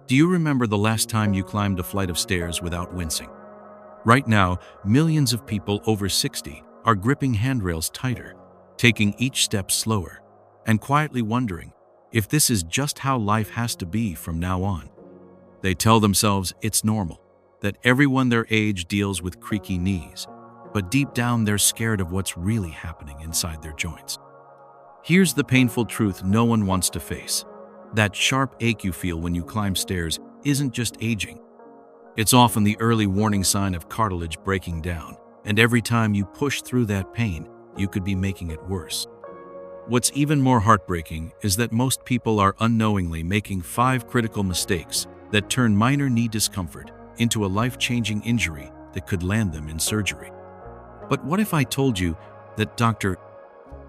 Do you remember the last time you climbed a flight of stairs without wincing? Right now, millions of people over 60 are gripping handrails tighter, taking each step slower, and quietly wondering if this is just how life has to be from now on. They tell themselves it's normal, that everyone their age deals with creaky knees, but deep down they're scared of what's really happening inside their joints. Here's the painful truth no one wants to face. That sharp ache you feel when you climb stairs isn't just aging. It's often the early warning sign of cartilage breaking down, and every time you push through that pain, you could be making it worse. What's even more heartbreaking is that most people are unknowingly making 5 critical mistakes that turn minor knee discomfort into a life-changing injury that could land them in surgery. But what if I told you that Dr.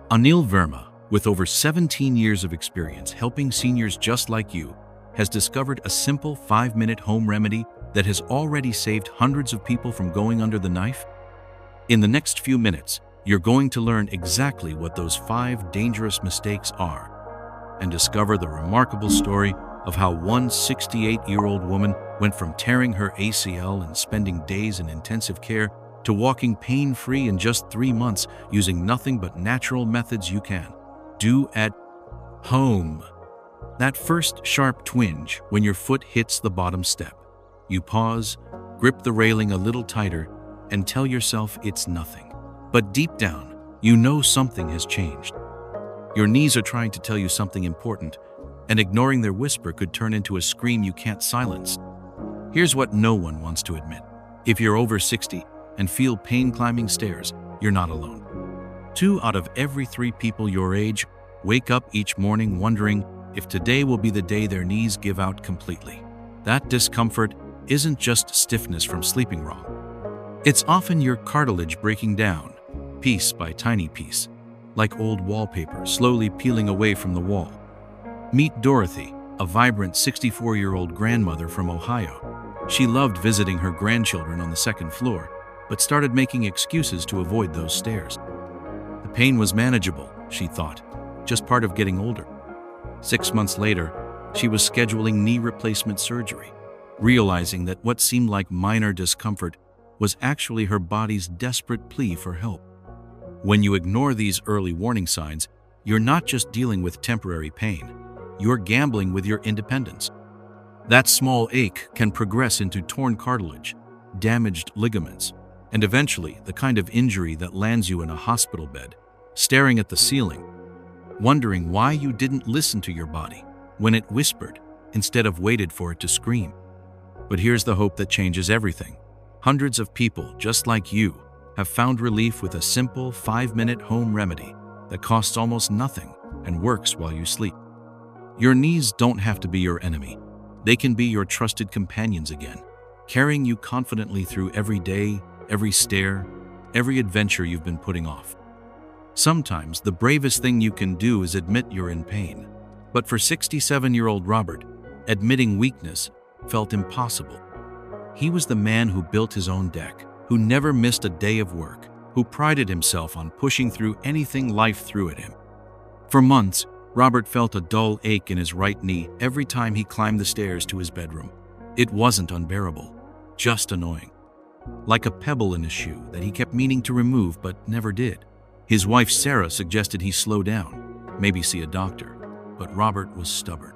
Anil Verma, with over 17 years of experience helping seniors just like you, has discovered a simple 5-minute home remedy that has already saved hundreds of people from going under the knife? In the next few minutes, you're going to learn exactly what those 5 dangerous mistakes are and discover the remarkable story of how one 68-year-old woman went from tearing her ACL and spending days in intensive care to walking pain-free in just 3 months using nothing but natural methods you can do at home. That first sharp twinge when your foot hits the bottom step. You pause, grip the railing a little tighter, and tell yourself it's nothing. But deep down, you know something has changed. Your knees are trying to tell you something important, and ignoring their whisper could turn into a scream you can't silence. Here's what no one wants to admit. If you're over 60 and feel pain climbing stairs, you're not alone. 2 out of every 3 people your age wake up each morning wondering if today will be the day their knees give out completely. That discomfort isn't just stiffness from sleeping wrong. It's often your cartilage breaking down, piece by tiny piece, like old wallpaper slowly peeling away from the wall. Meet Dorothy, a vibrant 64-year-old grandmother from Ohio. She loved visiting her grandchildren on the 2nd floor, but started making excuses to avoid those stairs. The pain was manageable, she thought, just part of getting older. 6 months later, she was scheduling knee replacement surgery, realizing that what seemed like minor discomfort was actually her body's desperate plea for help. When you ignore these early warning signs, you're not just dealing with temporary pain, you're gambling with your independence. That small ache can progress into torn cartilage, damaged ligaments, and eventually the kind of injury that lands you in a hospital bed, staring at the ceiling, wondering why you didn't listen to your body when it whispered instead of waited for it to scream. But here's the hope that changes everything. Hundreds of people just like you have found relief with a simple 5-minute home remedy that costs almost nothing and works while you sleep. Your knees don't have to be your enemy. They can be your trusted companions again, carrying you confidently through every day, every stair, every adventure you've been putting off. Sometimes the bravest thing you can do is admit you're in pain. But for 67-year-old Robert, admitting weakness felt impossible. He was the man who built his own deck, who never missed a day of work, who prided himself on pushing through anything life threw at him. For months, Robert felt a dull ache in his right knee every time he climbed the stairs to his bedroom. It wasn't unbearable, just annoying. Like a pebble in his shoe that he kept meaning to remove but never did. His wife Sarah suggested he slow down, maybe see a doctor, but Robert was stubborn.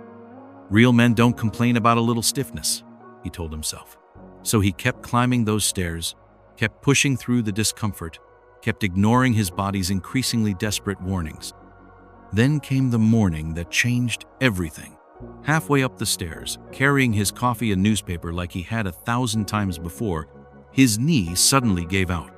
Real men don't complain about a little stiffness, he told himself. So he kept climbing those stairs, kept pushing through the discomfort, kept ignoring his body's increasingly desperate warnings. Then came the morning that changed everything. Halfway up the stairs, carrying his coffee and newspaper like he had 1,000 times before, his knee suddenly gave out.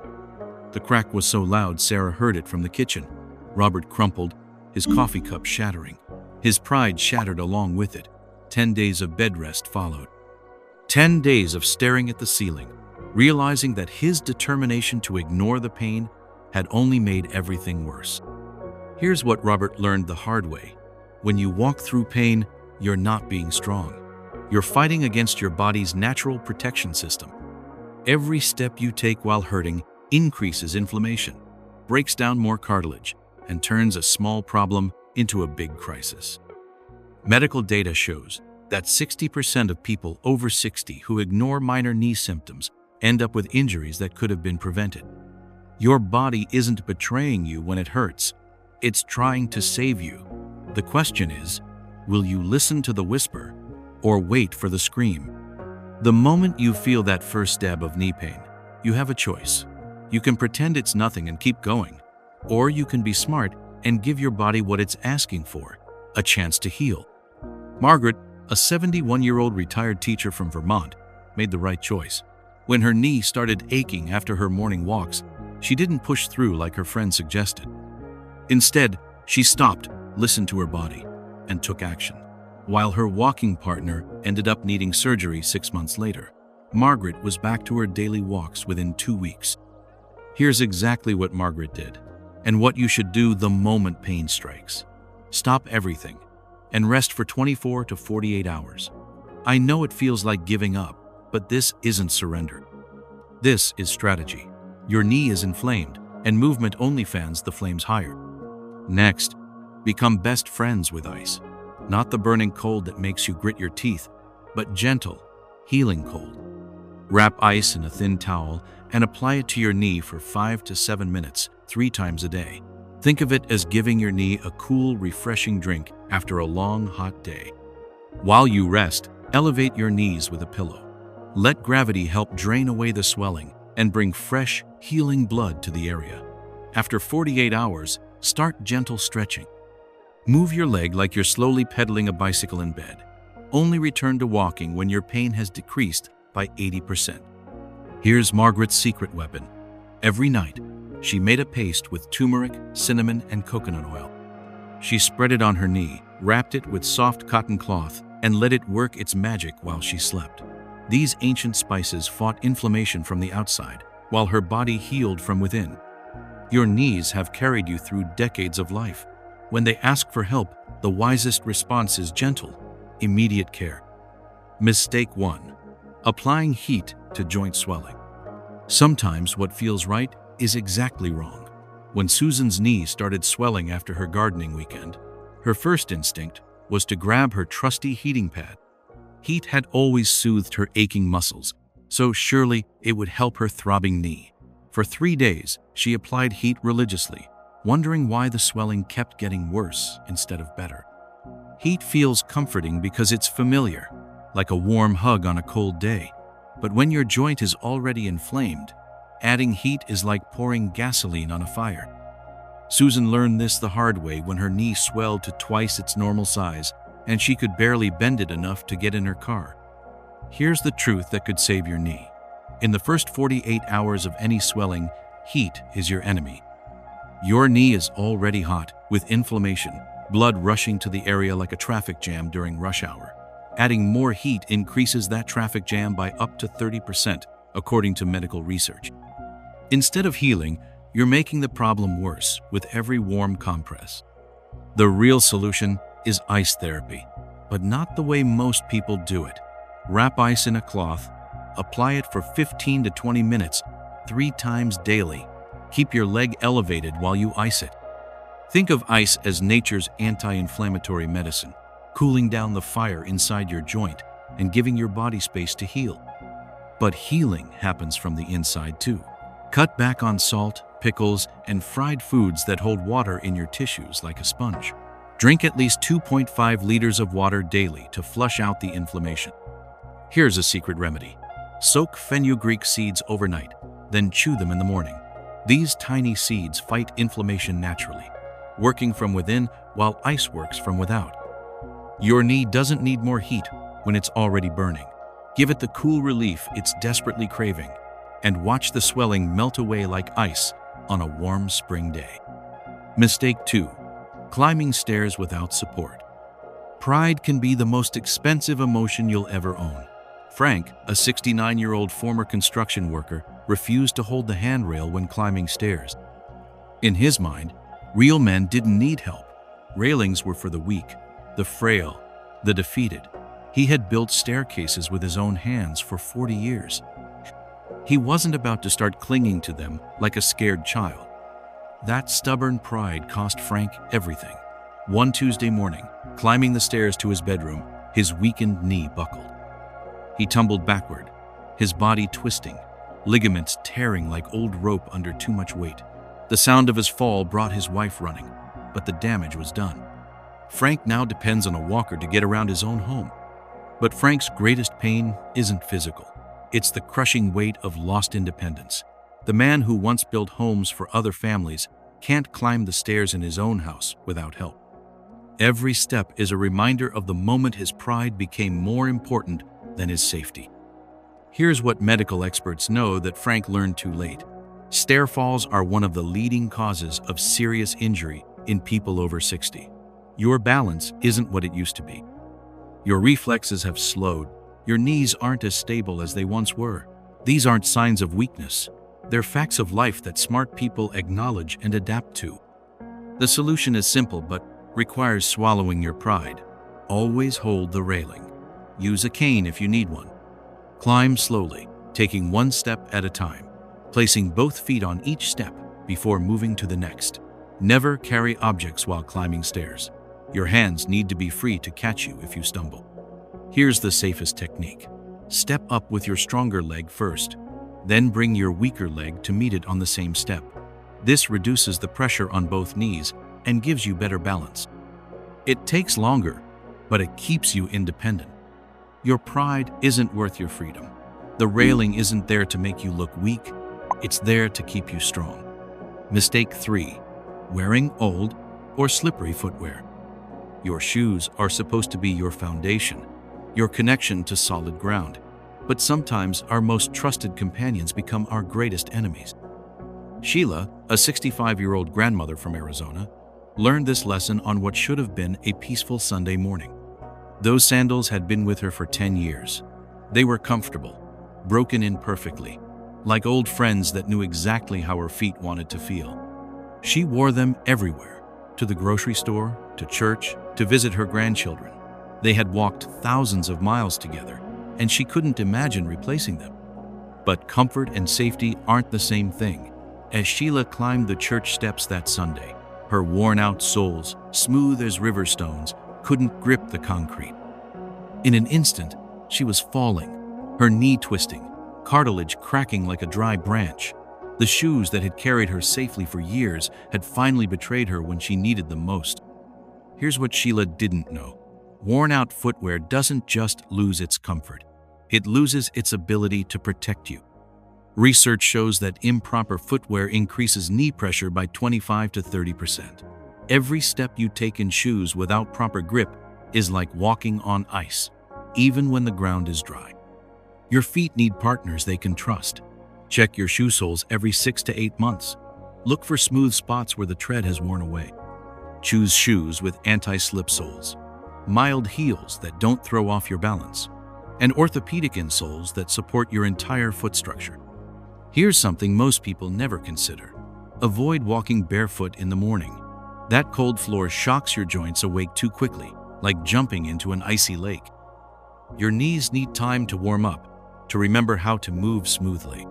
The crack was so loud Sarah heard it from the kitchen. Robert crumpled, his coffee cup shattering. His pride shattered along with it. 10 days of bed rest followed. 10 days of staring at the ceiling, realizing that his determination to ignore the pain had only made everything worse. Here's what Robert learned the hard way. When you walk through pain, you're not being strong. You're fighting against your body's natural protection system. Every step you take while hurting increases inflammation, breaks down more cartilage, and turns a small problem into a big crisis. Medical data shows that 60% of people over 60 who ignore minor knee symptoms end up with injuries that could have been prevented. Your body isn't betraying you when it hurts. It's trying to save you. The question is, will you listen to the whisper or wait for the scream? The moment you feel that first stab of knee pain, you have a choice. You can pretend it's nothing and keep going, or you can be smart and give your body what it's asking for, a chance to heal. Margaret, a 71-year-old retired teacher from Vermont, made the right choice. When her knee started aching after her morning walks, she didn't push through like her friend suggested. Instead, she stopped, listened to her body, and took action. While her walking partner ended up needing surgery 6 months later, Margaret was back to her daily walks within 2 weeks. Here's exactly what Margaret did, and what you should do the moment pain strikes. Stop everything and rest for 24 to 48 hours. I know it feels like giving up, but this isn't surrender. This is strategy. Your knee is inflamed, and movement only fans the flames higher. Next, become best friends with ice. Not the burning cold that makes you grit your teeth, but gentle, healing cold. Wrap ice in a thin towel and apply it to your knee for 5 to 7 minutes, 3 times a day. Think of it as giving your knee a cool, refreshing drink after a long, hot day. While you rest, elevate your knees with a pillow. Let gravity help drain away the swelling and bring fresh, healing blood to the area. After 48 hours, start gentle stretching. Move your leg like you're slowly pedaling a bicycle in bed. Only return to walking when your pain has decreased by 80%. Here's Margaret's secret weapon. Every night, she made a paste with turmeric, cinnamon, and coconut oil. She spread it on her knee, wrapped it with soft cotton cloth, and let it work its magic while she slept. These ancient spices fought inflammation from the outside, while her body healed from within. Your knees have carried you through decades of life. When they ask for help, the wisest response is gentle, immediate care. Mistake 1. Applying heat to joint swelling. Sometimes what feels right is exactly wrong. When Susan's knee started swelling after her gardening weekend, her first instinct was to grab her trusty heating pad. Heat had always soothed her aching muscles, so surely it would help her throbbing knee. For 3 days, she applied heat religiously, wondering why the swelling kept getting worse instead of better. Heat feels comforting because it's familiar, like a warm hug on a cold day. But when your joint is already inflamed, adding heat is like pouring gasoline on a fire. Susan learned this the hard way when her knee swelled to twice its normal size, and she could barely bend it enough to get in her car. Here's the truth that could save your knee. In the first 48 hours of any swelling, heat is your enemy. Your knee is already hot, with inflammation, blood rushing to the area like a traffic jam during rush hour. Adding more heat increases that traffic jam by up to 30%, according to medical research. Instead of healing, you're making the problem worse with every warm compress. The real solution is ice therapy, but not the way most people do it. Wrap ice in a cloth, apply it for 15 to 20 minutes, 3 times daily. Keep your leg elevated while you ice it. Think of ice as nature's anti-inflammatory medicine, cooling down the fire inside your joint and giving your body space to heal. But healing happens from the inside too. Cut back on salt, pickles, and fried foods that hold water in your tissues like a sponge. Drink at least 2.5 liters of water daily to flush out the inflammation. Here's a secret remedy. Soak fenugreek seeds overnight, then chew them in the morning. These tiny seeds fight inflammation naturally, working from within while ice works from without. Your knee doesn't need more heat when it's already burning. Give it the cool relief it's desperately craving, and watch the swelling melt away like ice on a warm spring day. Mistake 2. Climbing stairs without support. Pride can be the most expensive emotion you'll ever own. Frank, a 69-year-old former construction worker, refused to hold the handrail when climbing stairs. In his mind, real men didn't need help. Railings were for the weak, the frail, the defeated. He had built staircases with his own hands for 40 years. He wasn't about to start clinging to them like a scared child. That stubborn pride cost Frank everything. One Tuesday morning, climbing the stairs to his bedroom, His weakened knee buckled. He tumbled backward, his body twisting, ligaments tearing like old rope under too much weight. The sound of his fall brought his wife running, but the damage was done. Frank now depends on a walker to get around his own home. But Frank's greatest pain isn't physical. It's the crushing weight of lost independence. The man who once built homes for other families can't climb the stairs in his own house without help. Every step is a reminder of the moment his pride became more important than his safety. Here's what medical experts know that Frank learned too late. Stair falls are one of the leading causes of serious injury in people over 60. Your balance isn't what it used to be. Your reflexes have slowed. Your knees aren't as stable as they once were. These aren't signs of weakness. They're facts of life that smart people acknowledge and adapt to. The solution is simple but requires swallowing your pride. Always hold the railing. Use a cane if you need one. Climb slowly, taking one step at a time, placing both feet on each step before moving to the next. Never carry objects while climbing stairs. Your hands need to be free to catch you if you stumble. Here's the safest technique. Step up with your stronger leg first, then bring your weaker leg to meet it on the same step. This reduces the pressure on both knees and gives you better balance. It takes longer, but it keeps you independent. Your pride isn't worth your freedom. The railing isn't there to make you look weak, it's there to keep you strong. Mistake 3. Wearing old or slippery footwear. Your shoes are supposed to be your foundation, your connection to solid ground. But sometimes our most trusted companions become our greatest enemies. Sheila, a 65-year-old grandmother from Arizona, learned this lesson on what should have been a peaceful Sunday morning. Those sandals had been with her for 10 years. They were comfortable, broken in perfectly, like old friends that knew exactly how her feet wanted to feel. She wore them everywhere, to the grocery store, to church, to visit her grandchildren. They had walked thousands of miles together, and she couldn't imagine replacing them. But comfort and safety aren't the same thing. As Sheila climbed the church steps that Sunday, her worn-out soles, smooth as river stones, couldn't grip the concrete. In an instant, she was falling, her knee twisting, cartilage cracking like a dry branch. The shoes that had carried her safely for years had finally betrayed her when she needed them most. Here's what Sheila didn't know. Worn-out footwear doesn't just lose its comfort. It loses its ability to protect you. Research shows that improper footwear increases knee pressure by 25 to 30%. Every step you take in shoes without proper grip is like walking on ice, even when the ground is dry. Your feet need partners they can trust. Check your shoe soles every 6 to 8 months. Look for smooth spots where the tread has worn away. Choose shoes with anti-slip soles, mild heels that don't throw off your balance, and orthopedic insoles that support your entire foot structure. Here's something most people never consider. Avoid walking barefoot in the morning. That cold floor shocks your joints awake too quickly, like jumping into an icy lake. Your knees need time to warm up, to remember how to move smoothly.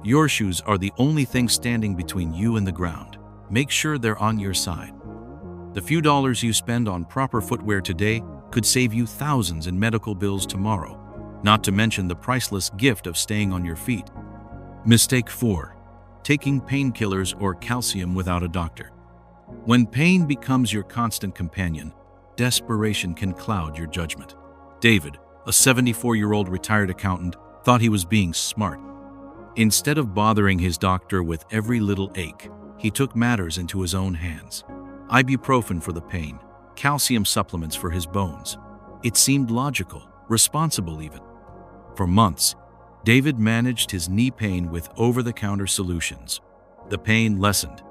Your shoes are the only thing standing between you and the ground. Make sure they're on your side. The few dollars you spend on proper footwear today could save you thousands in medical bills tomorrow, not to mention the priceless gift of staying on your feet. Mistake 4. Taking painkillers or calcium without a doctor. When pain becomes your constant companion, desperation can cloud your judgment. David, a 74-year-old retired accountant, thought he was being smart. Instead of bothering his doctor with every little ache, he took matters into his own hands. Ibuprofen for the pain, calcium supplements for his bones. It seemed logical, responsible even. For months, David managed his knee pain with over-the-counter solutions. The pain lessened,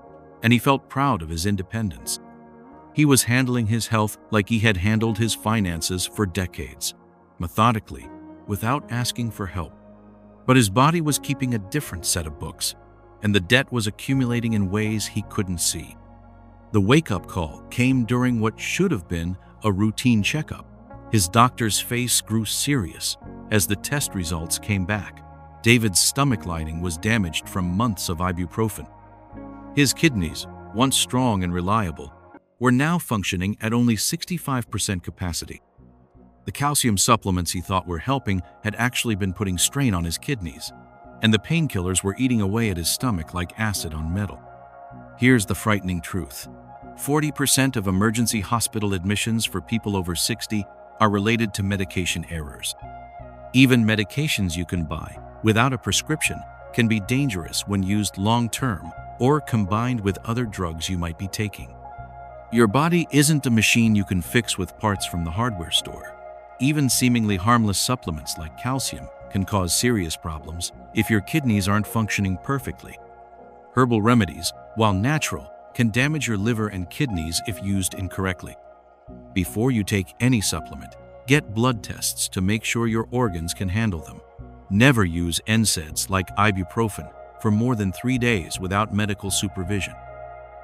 and he felt proud of his independence. He was handling his health like he had handled his finances for decades, methodically, without asking for help. But his body was keeping a different set of books, and the debt was accumulating in ways he couldn't see. The wake-up call came during what should have been a routine checkup. His doctor's face grew serious as the test results came back. David's stomach lining was damaged from months of ibuprofen. His kidneys, once strong and reliable, were now functioning at only 65% capacity. The calcium supplements he thought were helping had actually been putting strain on his kidneys, and the painkillers were eating away at his stomach like acid on metal. Here's the frightening truth. 40% of emergency hospital admissions for people over 60 are related to medication errors. Even medications you can buy without a prescription can be dangerous when used long-term or combined with other drugs you might be taking. Your body isn't a machine you can fix with parts from the hardware store. Even seemingly harmless supplements like calcium can cause serious problems if your kidneys aren't functioning perfectly. Herbal remedies, while natural, can damage your liver and kidneys if used incorrectly. Before you take any supplement, get blood tests to make sure your organs can handle them. Never use NSAIDs like ibuprofen for more than 3 days without medical supervision.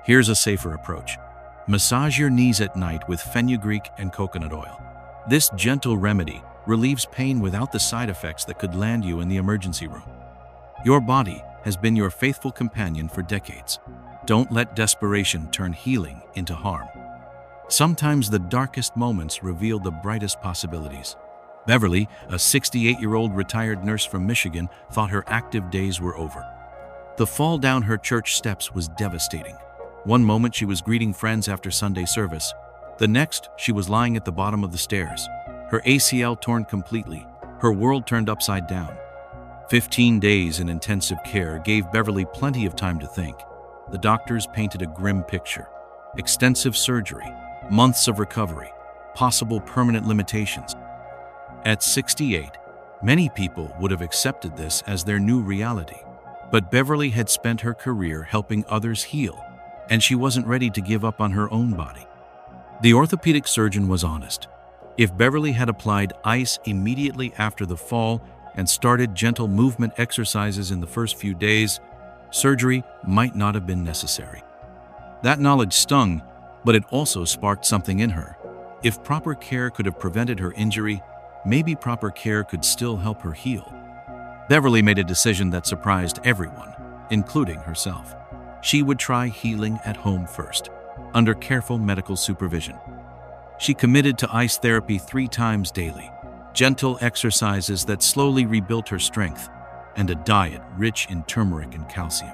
Here's a safer approach. Massage your knees at night with fenugreek and coconut oil. This gentle remedy relieves pain without the side effects that could land you in the emergency room. Your body has been your faithful companion for decades. Don't let desperation turn healing into harm. Sometimes the darkest moments reveal the brightest possibilities. Beverly, a 68-year-old retired nurse from Michigan, thought her active days were over. The fall down her church steps was devastating. One moment she was greeting friends after Sunday service. The next, she was lying at the bottom of the stairs. Her ACL torn completely, her world turned upside down. 15 days in intensive care gave Beverly plenty of time to think. The doctors painted a grim picture. Extensive surgery, months of recovery, possible permanent limitations. At 68, many people would have accepted this as their new reality. But Beverly had spent her career helping others heal, and she wasn't ready to give up on her own body. The orthopedic surgeon was honest. If Beverly had applied ice immediately after the fall and started gentle movement exercises in the first few days, surgery might not have been necessary. That knowledge stung, but it also sparked something in her. If proper care could have prevented her injury, maybe proper care could still help her heal. Beverly made a decision that surprised everyone, including herself. She would try healing at home first, under careful medical supervision. She committed to ice therapy 3 times daily, gentle exercises that slowly rebuilt her strength, and a diet rich in turmeric and calcium.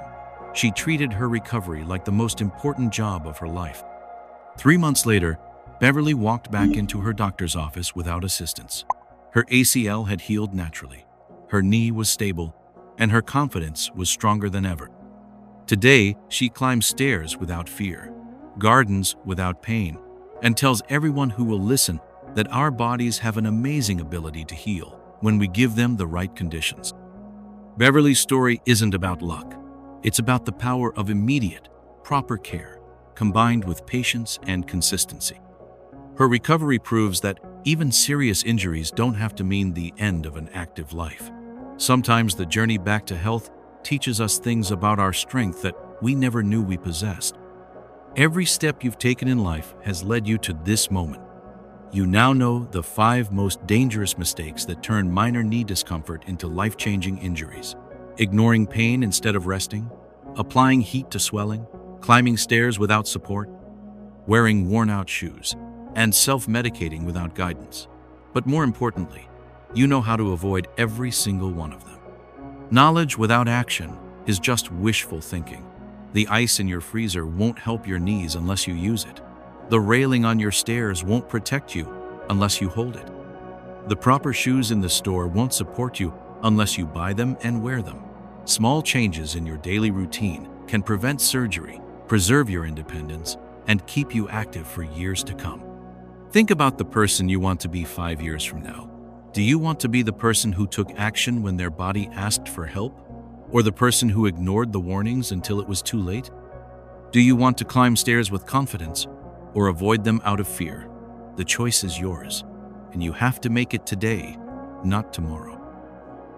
She treated her recovery like the most important job of her life. 3 months later, Beverly walked back into her doctor's office without assistance. Her ACL had healed naturally, her knee was stable, and her confidence was stronger than ever. Today, she climbs stairs without fear, gardens without pain, and tells everyone who will listen that our bodies have an amazing ability to heal when we give them the right conditions. Beverly's story isn't about luck. It's about the power of immediate, proper care, combined with patience and consistency. Her recovery proves that even serious injuries don't have to mean the end of an active life. Sometimes the journey back to health teaches us things about our strength that we never knew we possessed. Every step you've taken in life has led you to this moment. You now know the 5 most dangerous mistakes that turn minor knee discomfort into life-changing injuries. Ignoring pain instead of resting, applying heat to swelling, climbing stairs without support, wearing worn-out shoes, and self-medicating without guidance. But more importantly, you know how to avoid every single one of them. Knowledge without action is just wishful thinking. The ice in your freezer won't help your knees unless you use it. The railing on your stairs won't protect you unless you hold it. The proper shoes in the store won't support you unless you buy them and wear them. Small changes in your daily routine can prevent surgery, preserve your independence, and keep you active for years to come. Think about the person you want to be 5 years from now. Do you want to be the person who took action when their body asked for help? Or the person who ignored the warnings until it was too late? Do you want to climb stairs with confidence or avoid them out of fear? The choice is yours, and you have to make it today, not tomorrow.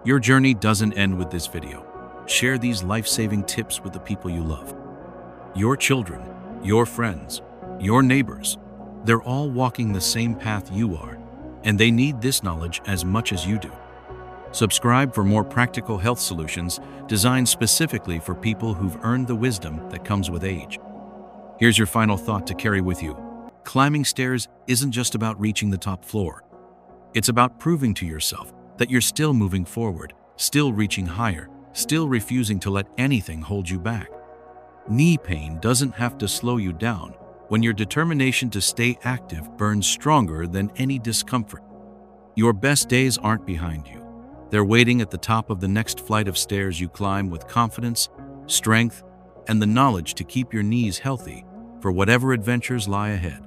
Your journey doesn't end with this video. Share these life-saving tips with the people you love. Your children, your friends, your neighbors, they're all walking the same path you are, and they need this knowledge as much as you do. Subscribe for more practical health solutions designed specifically for people who've earned the wisdom that comes with age. Here's your final thought to carry with you. Climbing stairs isn't just about reaching the top floor. It's about proving to yourself that you're still moving forward, still reaching higher, still refusing to let anything hold you back. Knee pain doesn't have to slow you down when your determination to stay active burns stronger than any discomfort. Your best days aren't behind you. They're waiting at the top of the next flight of stairs you climb with confidence, strength, and the knowledge to keep your knees healthy for whatever adventures lie ahead.